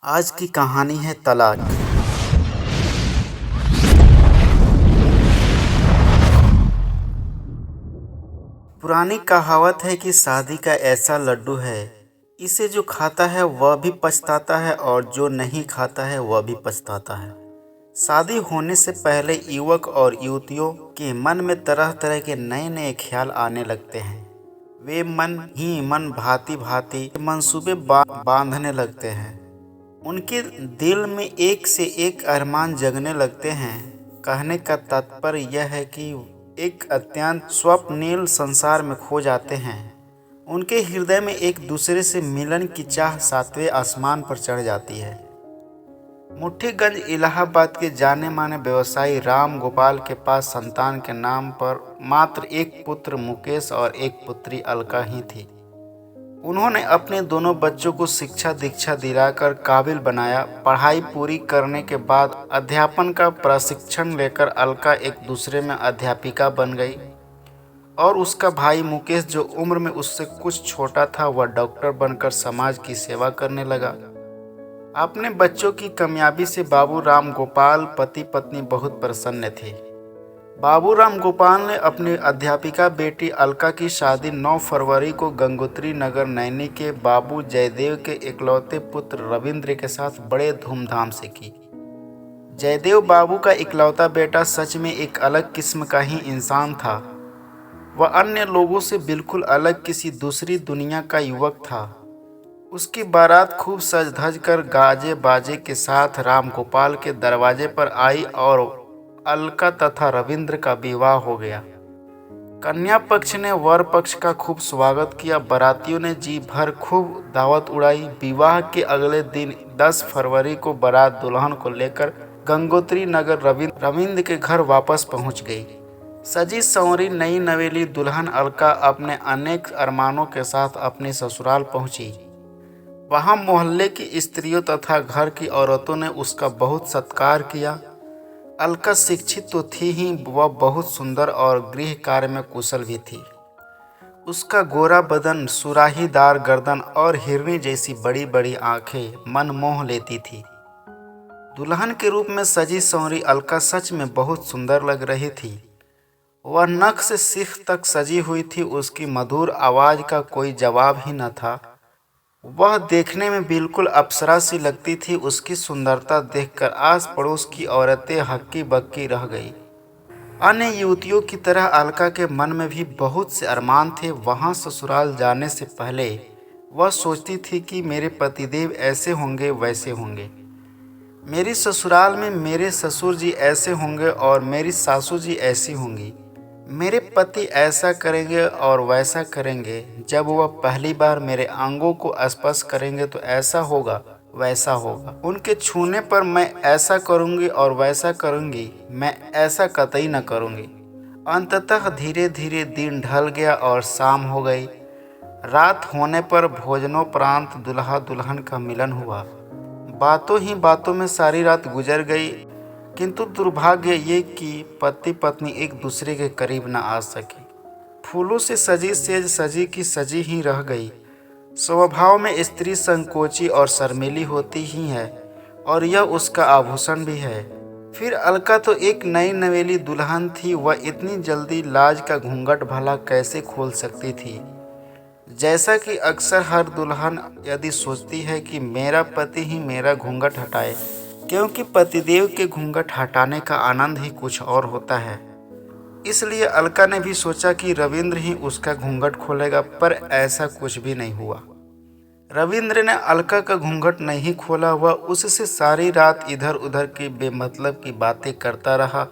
आज की कहानी है तलाक। पुरानी कहावत है कि शादी का ऐसा लड्डू है, इसे जो खाता है वह भी पछताता है और जो नहीं खाता है वह भी पछताता है। शादी होने से पहले युवक और युवतियों के मन में तरह तरह के नए नए ख्याल आने लगते हैं। वे मन ही मन भांति भांति मंसूबे बांधने लगते हैं। उनके दिल में एक से एक अरमान जगने लगते हैं। कहने का तात्पर्य यह है कि एक अत्यंत स्वप्निल संसार में खो जाते हैं। उनके हृदय में एक दूसरे से मिलन की चाह सातवें आसमान पर चढ़ जाती है। मुट्ठीगंज इलाहाबाद के जाने माने व्यवसायी राम गोपाल के पास संतान के नाम पर मात्र एक पुत्र मुकेश और एक पुत्री अलका ही थी। उन्होंने अपने दोनों बच्चों को शिक्षा दीक्षा दिलाकर काबिल बनाया। पढ़ाई पूरी करने के बाद अध्यापन का प्रशिक्षण लेकर अलका एक दूसरे में अध्यापिका बन गई और उसका भाई मुकेश, जो उम्र में उससे कुछ छोटा था, वह डॉक्टर बनकर समाज की सेवा करने लगा। अपने बच्चों की कामयाबी से बाबू राम गोपाल पति पत्नी बहुत प्रसन्न थे। बाबू राम गोपाल ने अपनी अध्यापिका बेटी अलका की शादी 9 फरवरी को गंगोत्री नगर नैनी के बाबू जयदेव के इकलौते पुत्र रविंद्र के साथ बड़े धूमधाम से की। जयदेव बाबू का इकलौता बेटा सच में एक अलग किस्म का ही इंसान था। वह अन्य लोगों से बिल्कुल अलग किसी दूसरी दुनिया का युवक था। उसकी बारात खूब सज धज कर गाजे बाजे के साथ राम गोपाल के दरवाजे पर आई और अलका तथा रविंद्र का विवाह हो गया। कन्या पक्ष ने वर पक्ष का खूब स्वागत किया। बारातियों ने जी भर खूब दावत उड़ाई। विवाह के अगले दिन 10 फरवरी को बारात दुल्हन को लेकर गंगोत्री नगर रविंद्र के घर वापस पहुंच गई। सजी संवरी नई नवेली दुल्हन अलका अपने अनेक अरमानों के साथ अपने ससुराल पहुंची। वहां मोहल्ले की स्त्रियों तथा घर की औरतों ने उसका बहुत सत्कार किया। अलका शिक्षित तो थी ही, वह बहुत सुंदर और गृह कार्य में कुशल भी थी। उसका गोरा बदन, सुराहीदार गर्दन और हिरनी जैसी बड़ी बड़ी आंखें मन मोह लेती थी। दुल्हन के रूप में सजी संवरी अलका सच में बहुत सुंदर लग रही थी। वह नख से सिख तक सजी हुई थी। उसकी मधुर आवाज का कोई जवाब ही न था। वह देखने में बिल्कुल अप्सरा सी लगती थी। उसकी सुंदरता देखकर आस पड़ोस की औरतें हक्की बक्की रह गई। अन्य युवतियों की तरह अलका के मन में भी बहुत से अरमान थे। वहां ससुराल जाने से पहले वह सोचती थी कि मेरे पतिदेव ऐसे होंगे वैसे होंगे, मेरी ससुराल में मेरे ससुर जी ऐसे होंगे और मेरी सासू जी ऐसी होंगी, मेरे पति ऐसा करेंगे और वैसा करेंगे। जब वह पहली बार मेरे अंगों को स्पर्श करेंगे तो ऐसा होगा वैसा होगा। उनके छूने पर मैं ऐसा करूंगी और वैसा करूंगी, मैं ऐसा कतई न करूंगी। अंततः धीरे धीरे दिन ढल गया और शाम हो गई। रात होने पर भोजनोपरांत दुल्हा दुल्हन का मिलन हुआ। बातों ही बातों में सारी रात गुजर गई, किंतु दुर्भाग्य ये कि पति पत्नी एक दूसरे के करीब न आ सके। फूलों से सजी सेज सजी की सजी ही रह गई। स्वभाव में स्त्री संकोची और शर्मीली होती ही है और यह उसका आभूषण भी है। फिर अलका तो एक नई नवेली दुल्हन थी। वह इतनी जल्दी लाज का घूंघट भला कैसे खोल सकती थी। जैसा कि अक्सर हर दुल्हन यदि सोचती है कि मेरा पति ही मेरा घूंघट हटाए, क्योंकि पतिदेव के घूंघट हटाने का आनंद ही कुछ और होता है। इसलिए अलका ने भी सोचा कि रविंद्र ही उसका घूंघट खोलेगा, पर ऐसा कुछ भी नहीं हुआ। रविंद्र ने अलका का घूंघट नहीं खोला। वह उससे सारी रात इधर उधर की बेमतलब की बातें करता रहा,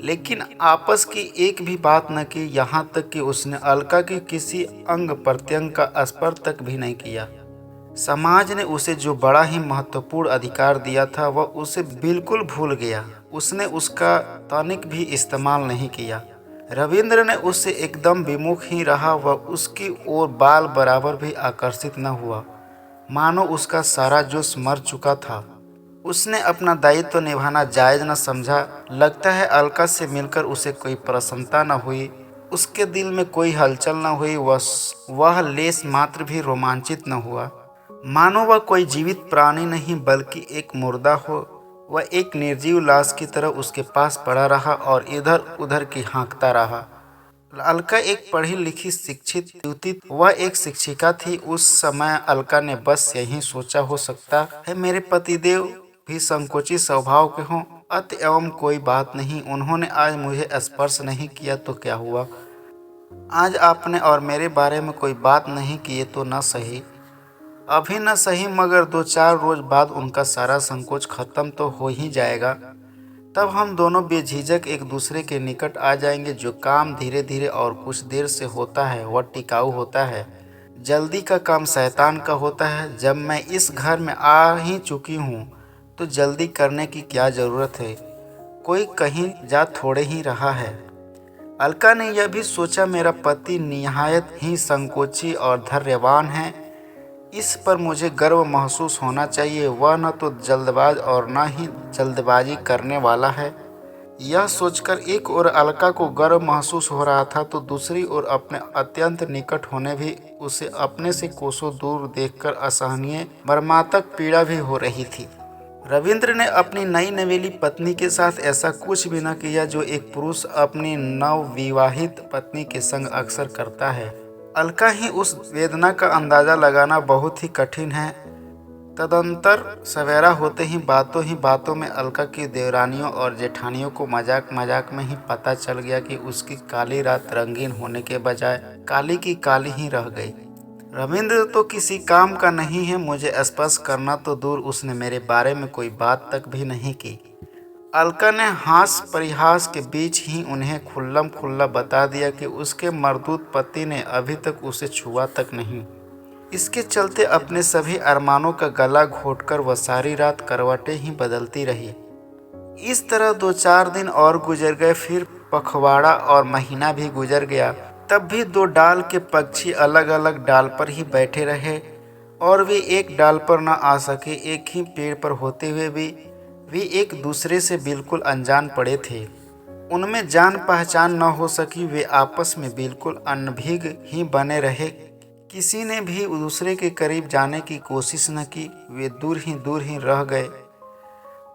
लेकिन आपस की एक भी बात न की। यहाँ तक कि उसने अलका के किसी अंग प्रत्यंग का स्पर्श तक भी नहीं किया। समाज ने उसे जो बड़ा ही महत्वपूर्ण अधिकार दिया था वह उसे बिल्कुल भूल गया। उसने उसका तनिक भी इस्तेमाल नहीं किया। रविंद्र ने उससे एकदम विमुख ही रहा। वह उसकी ओर बाल बराबर भी आकर्षित न हुआ, मानो उसका सारा जोश मर चुका था। उसने अपना दायित्व निभाना जायज न समझा। लगता है अलका से मिलकर उसे कोई प्रसन्नता न हुई, उसके दिल में कोई हलचल न हुई, वह लेस मात्र भी रोमांचित न हुआ। मानो वह कोई जीवित प्राणी नहीं बल्कि एक मुर्दा हो। वह एक निर्जीव लाश की तरह उसके पास पड़ा रहा और इधर उधर की हाँकता रहा। अलका एक पढ़ी लिखी शिक्षित युवती, वह एक शिक्षिका थी। उस समय अलका ने बस यही सोचा, हो सकता है मेरे पतिदेव भी संकोची स्वभाव के हों, अत एवं कोई बात नहीं, उन्होंने आज मुझे स्पर्श नहीं किया तो क्या हुआ। आज आपने और मेरे बारे में कोई बात नहीं किए तो न सही, अभी न सही मगर 2-4 रोज बाद उनका सारा संकोच खत्म तो हो ही जाएगा। तब हम दोनों बेझिझक एक दूसरे के निकट आ जाएंगे। जो काम धीरे धीरे और कुछ देर से होता है वह टिकाऊ होता है। जल्दी का काम शैतान का होता है। जब मैं इस घर में आ ही चुकी हूँ तो जल्दी करने की क्या ज़रूरत है, कोई कहीं जा थोड़े ही रहा है। अलका ने यह भी सोचा, मेरा पति निहायत ही संकोची और धैर्यवान है, इस पर मुझे गर्व महसूस होना चाहिए। वह न तो जल्दबाज और न ही जल्दबाजी करने वाला है। यह सोचकर एक ओर अलका को गर्व महसूस हो रहा था तो दूसरी ओर अपने अत्यंत निकट होने भी उसे अपने से कोसों दूर देखकर असहनीय मर्मांतक पीड़ा भी हो रही थी। रविंद्र ने अपनी नई नवेली पत्नी के साथ ऐसा कुछ भी न किया जो एक पुरुष अपनी नवविवाहित पत्नी के संग अक्सर करता है। अलका ही उस वेदना का अंदाजा लगाना बहुत ही कठिन है। तदंतर सवेरा होते ही बातों में अलका की देवरानियों और जेठानियों को मजाक मजाक में ही पता चल गया कि उसकी काली रात रंगीन होने के बजाय काली की काली ही रह गई। रविंद्र तो किसी काम का नहीं है, मुझे स्पर्श करना तो दूर उसने मेरे बारे में कोई बात तक भी नहीं की। अलका ने हास परिहास के बीच ही उन्हें खुल्लम खुल्ला बता दिया कि उसके मर्दूद पति ने अभी तक उसे छुआ तक नहीं। इसके चलते अपने सभी अरमानों का गला घोटकर वह सारी रात करवटें ही बदलती रही। इस तरह 2-4 दिन और गुजर गए, फिर पखवाड़ा और महीना भी गुजर गया। तब भी 2 डाल के पक्षी अलग अलग डाल पर ही बैठे रहे और वे एक डाल पर न आ सके। एक ही पेड़ पर होते हुए भी वे एक दूसरे से बिल्कुल अनजान पड़े थे। उनमें जान पहचान न हो सकी। वे आपस में बिल्कुल अनभिज्ञ ही बने रहे। किसी ने भी दूसरे के करीब जाने की कोशिश न की। वे दूर ही रह गए।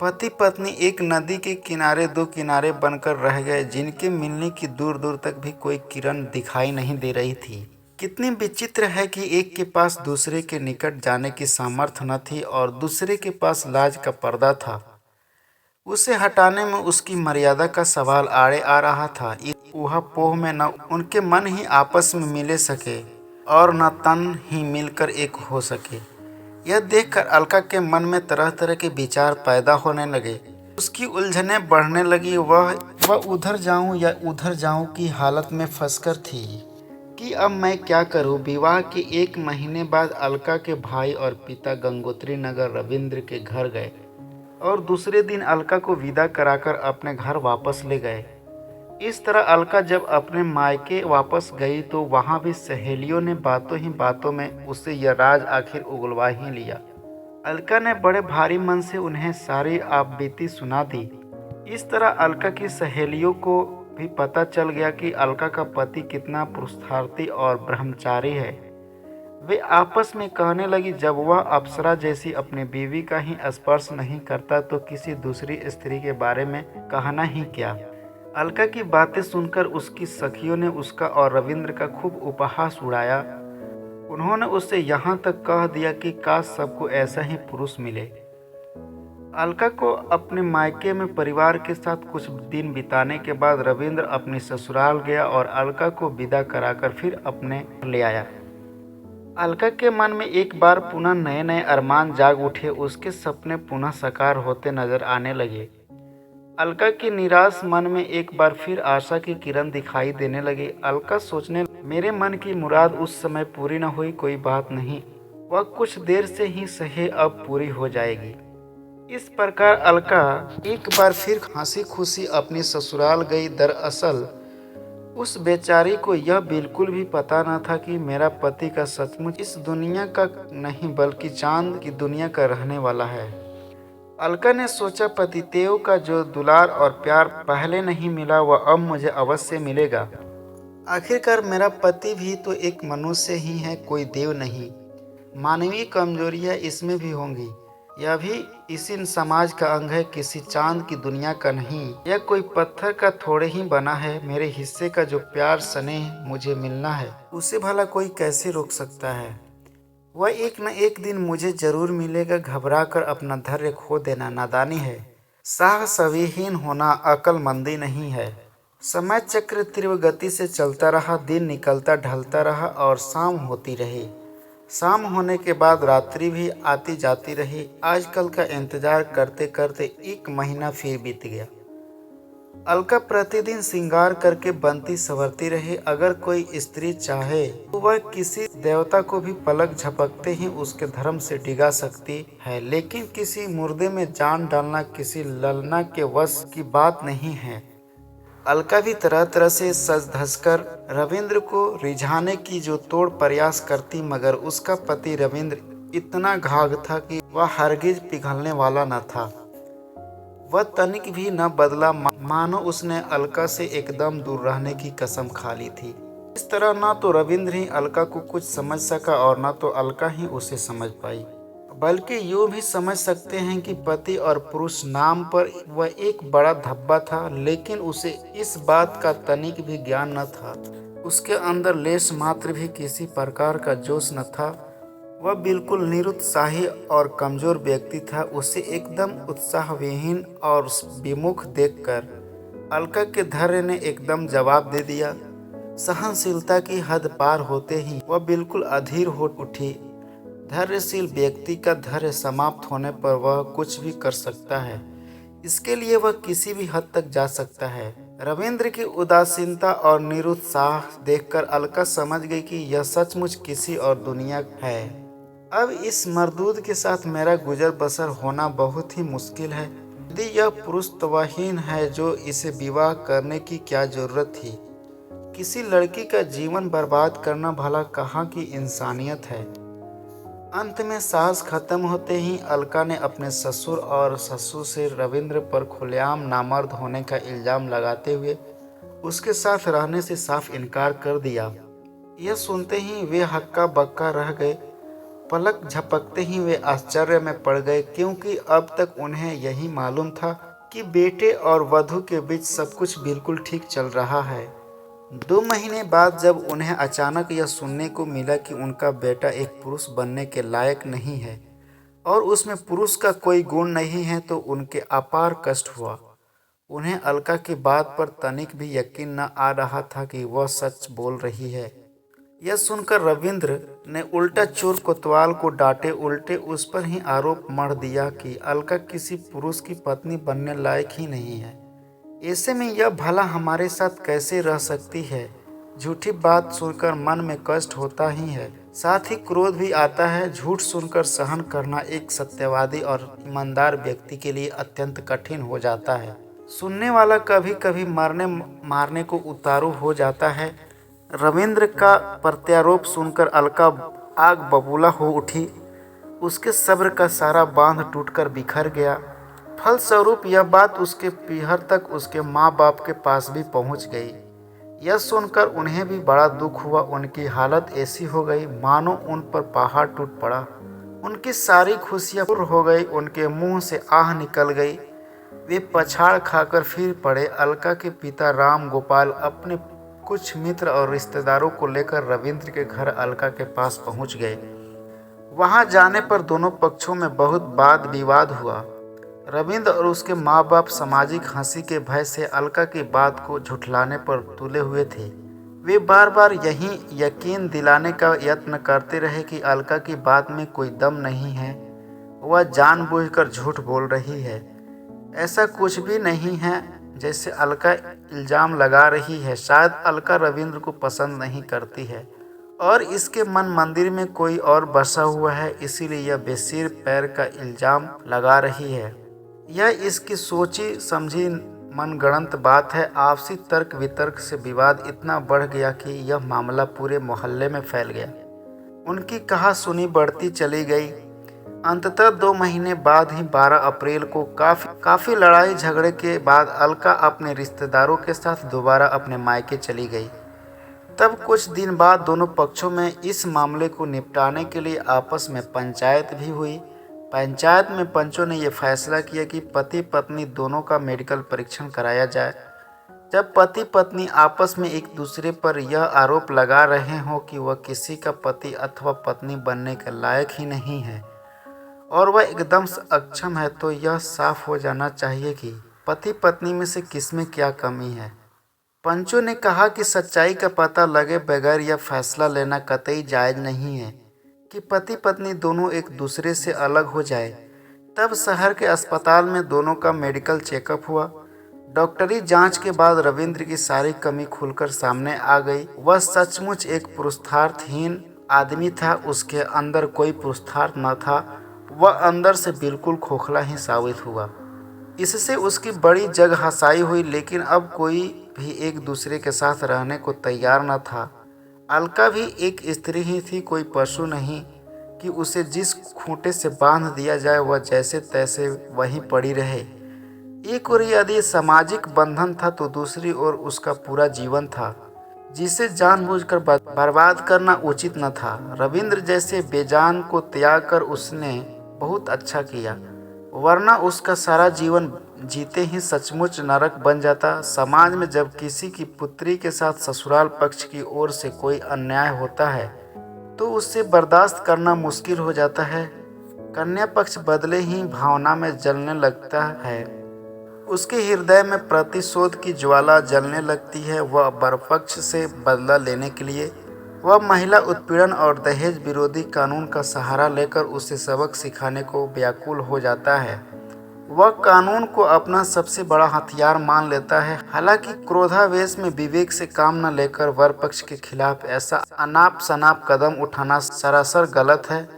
पति पत्नी एक नदी के किनारे 2 किनारे बनकर रह गए, जिनके मिलने की दूर दूर तक भी कोई किरण दिखाई नहीं दे रही थी। कितनी विचित्र है कि एक के पास दूसरे के निकट जाने की सामर्थ्य न थी और दूसरे के पास लाज का पर्दा था। उसे हटाने में उसकी मर्यादा का सवाल आड़े आ रहा था। इस ऊहा-पोह में न उनके मन ही आपस में मिले सके और न तन ही मिलकर एक हो सके। यह देखकर अलका के मन में तरह तरह के विचार पैदा होने लगे। उसकी उलझनें बढ़ने लगी। वह उधर जाऊं या उधर जाऊं की हालत में फंसकर थी कि अब मैं क्या करूं। विवाह के 1 महीने बाद अलका के भाई और पिता गंगोत्री नगर रविंद्र के घर गए और दूसरे दिन अलका को विदा कराकर अपने घर वापस ले गए। इस तरह अलका जब अपने मायके वापस गई तो वहाँ भी सहेलियों ने बातों ही बातों में उससे यह राज आखिर उगलवा ही लिया। अलका ने बड़े भारी मन से उन्हें सारी आपबीती सुना दी। इस तरह अलका की सहेलियों को भी पता चल गया कि अलका का पति कितना पुरुषार्थी और ब्रह्मचारी है। वे आपस में कहने लगी, जब वह अप्सरा जैसी अपनी बीवी का ही स्पर्श नहीं करता तो किसी दूसरी स्त्री के बारे में कहना ही क्या। अलका की बातें सुनकर उसकी सखियों ने उसका और रविंद्र का खूब उपहास उड़ाया। उन्होंने उससे यहाँ तक कह दिया कि काश सबको ऐसा ही पुरुष मिले। अलका को अपने मायके में परिवार के साथ कुछ दिन बिताने के बाद रविंद्र अपने ससुराल गया और अलका को विदा कराकर फिर अपने ले आया। अलका के मन में एक बार पुनः नए नए अरमान जाग उठे। उसके सपने पुनः साकार होते नजर आने लगे। अलका के निराश मन में एक बार फिर आशा की किरण दिखाई देने लगी। अलका सोचने, मेरे मन की मुराद उस समय पूरी न हुई, कोई बात नहीं, वह कुछ देर से ही सहे, अब पूरी हो जाएगी। इस प्रकार अलका एक बार फिर हंसी खुशी अपनी ससुराल गई। दरअसल उस बेचारी को यह बिल्कुल भी पता न था कि मेरा पति का सचमुच इस दुनिया का नहीं बल्कि चांद की दुनिया का रहने वाला है। अलका ने सोचा, पतिदेव का जो दुलार और प्यार पहले नहीं मिला वह अब मुझे अवश्य मिलेगा। आखिरकार मेरा पति भी तो एक मनुष्य ही है, कोई देव नहीं। मानवीय कमजोरियां इसमें भी होंगी। यह भी इसी समाज का अंग है, किसी चांद की दुनिया का नहीं। यह कोई पत्थर का थोड़े ही बना है। मेरे हिस्से का जो प्यार स्नेह मुझे मिलना है, उसे भला कोई कैसे रोक सकता है। वह एक न एक दिन मुझे जरूर मिलेगा। घबरा कर अपना धैर्य खो देना नादानी है। साहसविहीन होना अक्लमंदी नहीं है। समय चक्र तीव्र गति से चलता रहा। दिन निकलता ढलता रहा और शाम होती रही। शाम होने के बाद रात्रि भी आती जाती रही। आजकल का इंतजार करते करते 1 महीना फिर बीत गया। अलका प्रतिदिन श्रृंगार करके बनती संवरती रही। अगर कोई स्त्री चाहे तो वह किसी देवता को भी पलक झपकते ही उसके धर्म से डिगा सकती है, लेकिन किसी मुर्दे में जान डालना किसी ललना के वश की बात नहीं है। अलका भी तरह तरह से सज धज कर रविंद्र को रिझाने की जो तोड़ प्रयास करती, मगर उसका पति रविंद्र इतना घाघ था कि वह हरगिज पिघलने वाला न था। वह तनिक भी न बदला, मानो उसने अलका से एकदम दूर रहने की कसम खा ली थी। इस तरह न तो रविंद्र ही अलका को कुछ समझ सका और न तो अलका ही उसे समझ पाई। बल्कि यूं भी समझ सकते हैं कि पति और पुरुष नाम पर वह एक बड़ा धब्बा था, लेकिन उसे इस बात का तनिक भी ज्ञान न था। उसके अंदर लेश मात्र भी किसी प्रकार का जोश न था। वह बिल्कुल निरुत्साही और कमजोर व्यक्ति था। उसे एकदम उत्साहविहीन और विमुख देखकर अलका के धैर्य ने एकदम जवाब दे दिया। सहनशीलता की हद पार होते ही वह बिल्कुल अधीर हो उठी। धैर्यशील व्यक्ति का धैर्य समाप्त होने पर वह कुछ भी कर सकता है। इसके लिए वह किसी भी हद तक जा सकता है। रविंद्र की उदासीनता और निरुत्साह देखकर अलका समझ गई कि यह सचमुच किसी और दुनिया है। अब इस मर्दूद के साथ मेरा गुजर बसर होना बहुत ही मुश्किल है। यदि यह पुरुष तवाहीन है जो इसे विवाह करने की क्या जरूरत थी। किसी लड़की का जीवन बर्बाद करना भला कहाँ की इंसानियत है। अंत में साहस खत्म होते ही अलका ने अपने ससुर और ससुर से रविंद्र पर खुलेआम नामर्द होने का इल्जाम लगाते हुए उसके साथ रहने से साफ इनकार कर दिया। यह सुनते ही वे हक्का बक्का रह गए। पलक झपकते ही वे आश्चर्य में पड़ गए, क्योंकि अब तक उन्हें यही मालूम था कि बेटे और वधू के बीच सब कुछ बिल्कुल ठीक चल रहा है। 2 महीने बाद जब उन्हें अचानक यह सुनने को मिला कि उनका बेटा एक पुरुष बनने के लायक नहीं है और उसमें पुरुष का कोई गुण नहीं है, तो उनके अपार कष्ट हुआ। उन्हें अलका की बात पर तनिक भी यकीन न आ रहा था कि वह सच बोल रही है। यह सुनकर रविंद्र ने उल्टा चोर कोतवाल को डांटे उल्टे उस पर ही आरोप मढ़ दिया कि अलका किसी पुरुष की पत्नी बनने लायक ही नहीं है। ऐसे में यह भला हमारे साथ कैसे रह सकती है। झूठी बात सुनकर मन में कष्ट होता ही है, साथ ही क्रोध भी आता है। झूठ सुनकर सहन करना एक सत्यवादी और ईमानदार व्यक्ति के लिए अत्यंत कठिन हो जाता है। सुनने वाला कभी कभी मरने मारने को उतारू हो जाता है। रविंद्र का प्रत्यारोप सुनकर अलका आग बबूला हो उठी। उसके सब्र का सारा बांध टूटकर बिखर गया। फलस्वरूप यह बात उसके पीहर तक उसके माँ बाप के पास भी पहुँच गई। यह सुनकर उन्हें भी बड़ा दुख हुआ। उनकी हालत ऐसी हो गई मानो उन पर पहाड़ टूट पड़ा। उनकी सारी खुशियाँ पूर्ण हो गई। उनके मुंह से आह निकल गई। वे पछाड़ खाकर फिर पड़े। अलका के पिता राम गोपाल अपने कुछ मित्र और रिश्तेदारों को लेकर रविंद्र के घर अलका के पास पहुंच गए। वहां जाने पर दोनों पक्षों में बहुत वाद विवाद हुआ। रविंद्र और उसके माँ बाप सामाजिक हंसी के भय से अलका की बात को झुठलाने पर तुले हुए थे। वे बार बार यही यकीन दिलाने का यत्न करते रहे कि अलका की बात में कोई दम नहीं है, वह जानबूझकर झूठ बोल रही है। ऐसा कुछ भी नहीं है जैसे अलका इल्जाम लगा रही है। शायद अलका रविंद्र को पसंद नहीं करती है और इसके मन मंदिर में कोई और बसा हुआ है, इसीलिए यह बेसिर पैर का इल्जाम लगा रही है। यह इसकी सोची समझी मनगढ़ंत बात है। आपसी तर्क वितर्क से विवाद इतना बढ़ गया कि यह मामला पूरे मोहल्ले में फैल गया। उनकी कहा सुनी बढ़ती चली गई। अंततः 2 महीने बाद ही 12 अप्रैल को काफी लड़ाई झगड़े के बाद अलका अपने रिश्तेदारों के साथ दोबारा अपने मायके चली गई। तब कुछ दिन बाद दोनों पक्षों में इस मामले को निपटाने के लिए आपस में पंचायत भी हुई। पंचायत में पंचों ने यह फैसला किया कि पति पत्नी दोनों का मेडिकल परीक्षण कराया जाए। जब पति पत्नी आपस में एक दूसरे पर यह आरोप लगा रहे हों कि वह किसी का पति अथवा पत्नी बनने के लायक ही नहीं है और वह एकदम अक्षम है, तो यह साफ हो जाना चाहिए कि पति पत्नी में से किसमें क्या कमी है। पंचों ने कहा कि सच्चाई का पता लगे बगैर यह फैसला लेना कतई जायज़ नहीं है कि पति पत्नी दोनों एक दूसरे से अलग हो जाए। तब शहर के अस्पताल में दोनों का मेडिकल चेकअप हुआ। डॉक्टरी जांच के बाद रविंद्र की सारी कमी खुलकर सामने आ गई। वह सचमुच एक पुरुषार्थहीन आदमी था। उसके अंदर कोई पुरुषार्थ न था। वह अंदर से बिल्कुल खोखला ही साबित हुआ। इससे उसकी बड़ी जग हंसाई हुई, लेकिन अब कोई भी एक दूसरे के साथ रहने को तैयार न था। अलका भी एक स्त्री ही थी, कोई पशु नहीं कि उसे जिस खूंटे से बांध दिया जाए वह जैसे तैसे वहीं पड़ी रहे। एक ओर यदि सामाजिक बंधन था तो दूसरी ओर उसका पूरा जीवन था, जिसे जानबूझकर बर्बाद करना उचित न था। रविंद्र जैसे बेजान को त्याग कर उसने बहुत अच्छा किया, वरना उसका सारा जीवन जीते ही सचमुच नरक बन जाता। समाज में जब किसी की पुत्री के साथ ससुराल पक्ष की ओर से कोई अन्याय होता है तो उससे बर्दाश्त करना मुश्किल हो जाता है। कन्या पक्ष बदले ही भावना में जलने लगता है। उसके हृदय में प्रतिशोध की ज्वाला जलने लगती है। वह बरपक्ष से बदला लेने के लिए वह महिला उत्पीड़न और दहेज विरोधी कानून का सहारा लेकर उसे सबक सिखाने को व्याकुल हो जाता है। वह कानून को अपना सबसे बड़ा हथियार मान लेता है। हालांकि क्रोधावेश में विवेक से काम न लेकर वर पक्ष के खिलाफ ऐसा अनाप शनाप कदम उठाना सरासर गलत है।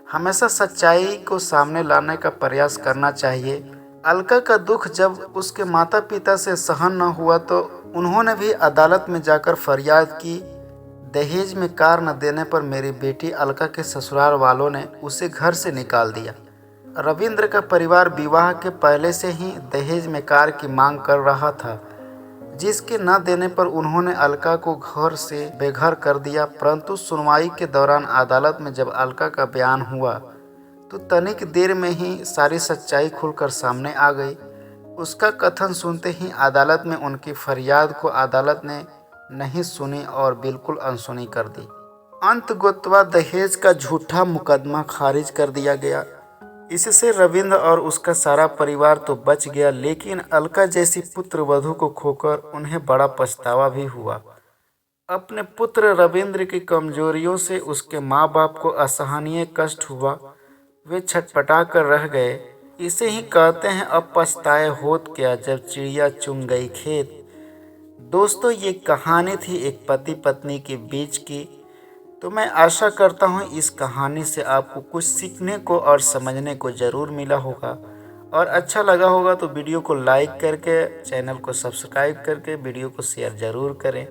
हमेशा सच्चाई को सामने लाने का प्रयास करना चाहिए। अलका का दुख जब उसके माता पिता से सहन न हुआ तो उन्होंने भी अदालत में जाकर फरियाद की। दहेज में कार न देने पर मेरी बेटी अलका के ससुराल वालों ने उसे घर से निकाल दिया। रविंद्र का परिवार विवाह के पहले से ही दहेज में कार की मांग कर रहा था, जिसके न देने पर उन्होंने अलका को घर से बेघर कर दिया। परंतु सुनवाई के दौरान अदालत में जब अलका का बयान हुआ तो तनिक देर में ही सारी सच्चाई खुलकर सामने आ गई। उसका कथन सुनते ही अदालत में उनकी फरियाद को अदालत ने नहीं सुनी और बिल्कुल अनसुनी कर दी। अंततः दहेज का झूठा मुकदमा खारिज कर दिया गया। इससे रविंद्र और उसका सारा परिवार तो बच गया, लेकिन अलका जैसी पुत्र वधू को खोकर उन्हें बड़ा पछतावा भी हुआ। अपने पुत्र रविंद्र की कमजोरियों से उसके माँ बाप को असहनीय कष्ट हुआ। वे छटपटा कर रह गए। इसे ही कहते हैं अब पछताए होत क्या जब चिड़िया चुन गई खेत। दोस्तों, ये कहानी थी एक पति पत्नी के बीच की। तो मैं आशा करता हूँ इस कहानी से आपको कुछ सीखने को और समझने को ज़रूर मिला होगा, और अच्छा लगा होगा तो वीडियो को लाइक करके, चैनल को सब्सक्राइब करके वीडियो को शेयर ज़रूर करें।